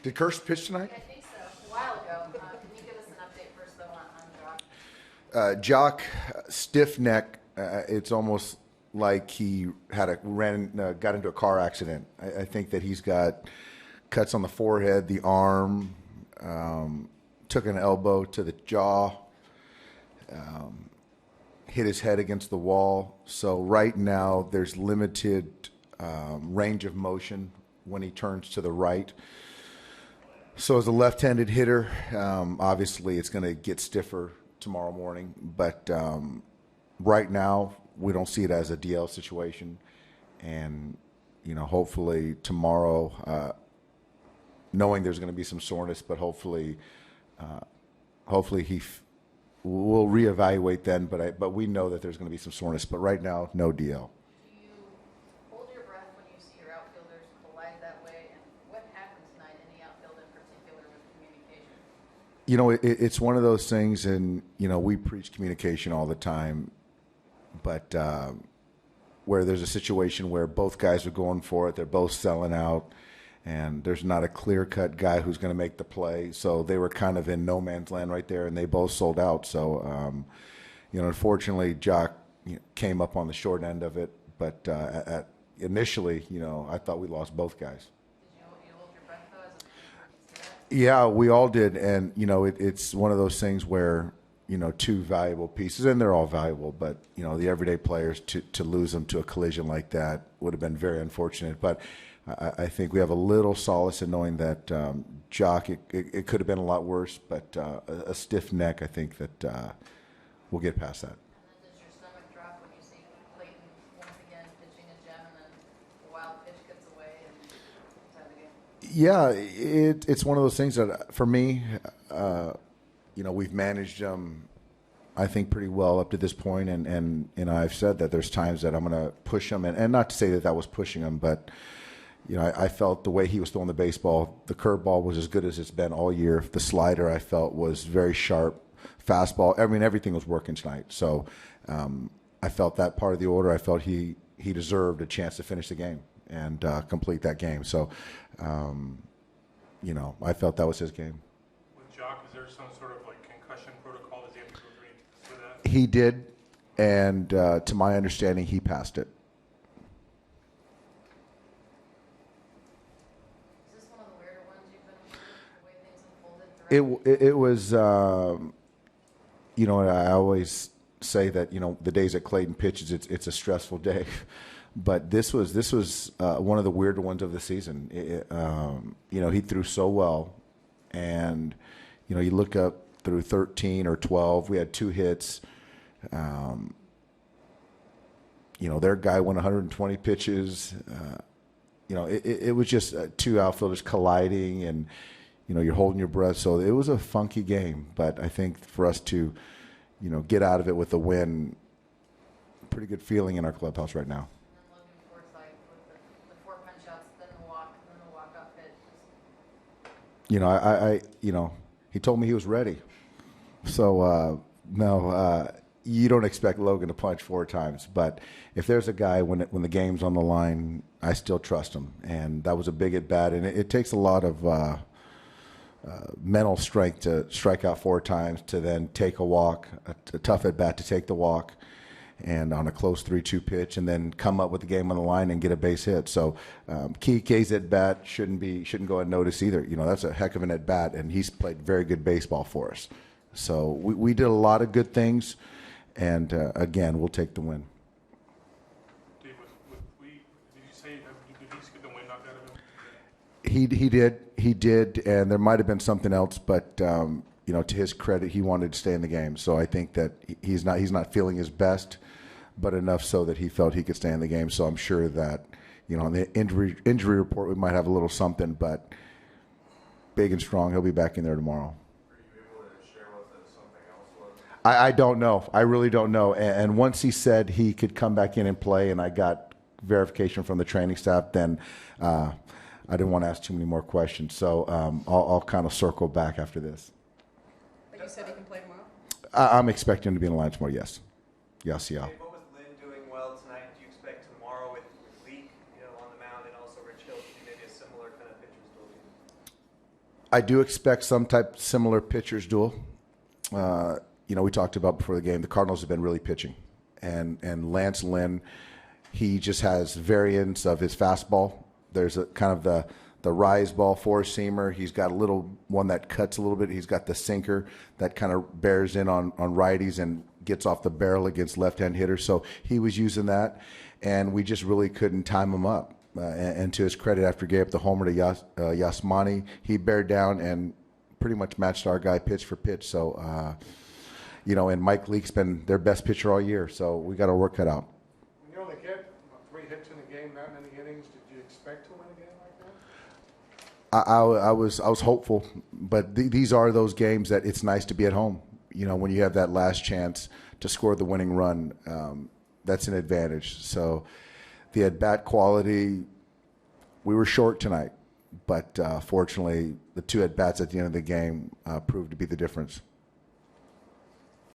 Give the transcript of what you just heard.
Did Kersh pitch tonight? I think so. A while ago. Can you give us an update first, though, on Jock? Jock, stiff neck. It's almost like he got into a car accident. I think that he's got cuts on the forehead, the arm, took an elbow to the jaw, hit his head against the wall. So right now there's limited range of motion when he turns to the right. So as a left-handed hitter, obviously it's going to get stiffer tomorrow morning. But right now we don't see it as a DL situation. And, hopefully tomorrow, knowing there's going to be some soreness, but hopefully we'll reevaluate then. But we know that there's going to be some soreness. But right now, no DL. It's one of those things, and, we preach communication all the time, but where there's a situation where both guys are going for it, they're both selling out, and there's not a clear-cut guy who's going to make the play. So they were kind of in no man's land right there, and they both sold out. So, unfortunately, Jock came up on the short end of it, but initially, I thought we lost both guys. Yeah, we all did, and it's one of those things where two valuable pieces, and they're all valuable, but the everyday players to lose them to a collision like that would have been very unfortunate. But I think we have a little solace in knowing that Jock, it could have been a lot worse, but a stiff neck, I think that we'll get past that. And then does your stomach drop when you see Clayton once again pitching a gem, and then the wild pitch gets away and it's out of the game? Yeah, it's one of those things that, for me, we've managed them, I think, pretty well up to this point, and I've said that there's times that I'm going to push him, and not to say that was pushing him, but I felt the way he was throwing the baseball, the curveball was as good as it's been all year. The slider, I felt, was very sharp. Fastball, everything was working tonight. So I felt that part of the order. I felt he deserved a chance to finish the game and complete that game. So, I felt that was his game. With Jock, is there some sort of concussion protocol? Does he have to go through anything for that? He did, and to my understanding, he passed it. Is this one of the weirder ones you've been through, the way things unfolded? It was, I always say that, the days that Clayton pitches, it's a stressful day. But this was one of the weirder ones of the season. He threw so well, and you look up through 13 or 12, we had 2 hits. Their guy went 120 pitches. It was just 2 outfielders colliding, and you're holding your breath. So it was a funky game. But I think for us to get out of it with a win, pretty good feeling in our clubhouse right now. He told me he was ready. So, no, you don't expect Logan to punch 4 times. But if there's a guy when the game's on the line, I still trust him. And that was a big at-bat. And it takes a lot of mental strength to strike out 4 times, to then take a walk, a tough at-bat to take the walk, and on a close 3-2 pitch, and then come up with the game on the line and get a base hit. So Kike's at bat shouldn't go unnoticed either. That's a heck of an at bat, and he's played very good baseball for us. So we did a lot of good things, and again, we'll take the win. Did you say did he get the win knocked out of him? He did, and there might have been something else, but to his credit, he wanted to stay in the game. So I think that he's not feeling his best, but enough so that he felt he could stay in the game. So I'm sure that, on the injury report, we might have a little something, but big and strong, he'll be back in there tomorrow. Are you able to share with us something else was? I don't know. I really don't know. And once he said he could come back in and play, and I got verification from the training staff, then I didn't want to ask too many more questions. So I'll kind of circle back after this. But you said he can play tomorrow? I'm expecting him to be in the line tomorrow, yes. Yes, yeah. What was Lynn doing well tonight? Do you expect tomorrow with Leak on the mound, and also Rich Hill to be maybe a similar kind of pitcher's I do expect some type similar pitchers duel. We talked about before the game, the Cardinals have been really pitching. And Lance Lynn, he just has variants of his fastball. There's a kind of the rise ball four-seamer. He's got a little one that cuts a little bit. He's got the sinker that kind of bears in on righties and gets off the barrel against left-hand hitters. So he was using that, and we just really couldn't time him up. And to his credit, after he gave up the homer to Yasmani, he bared down and pretty much matched our guy pitch for pitch. So, and Mike Leake's been their best pitcher all year. So we got our work cut out. When you only get 3 hits in a game, that many innings, did you expect to win a game like that? I was hopeful, but these are those games that it's nice to be at home. When you have that last chance to score the winning run, that's an advantage. So the at-bat quality, we were short tonight, but fortunately the 2 at-bats at the end of the game proved to be the difference.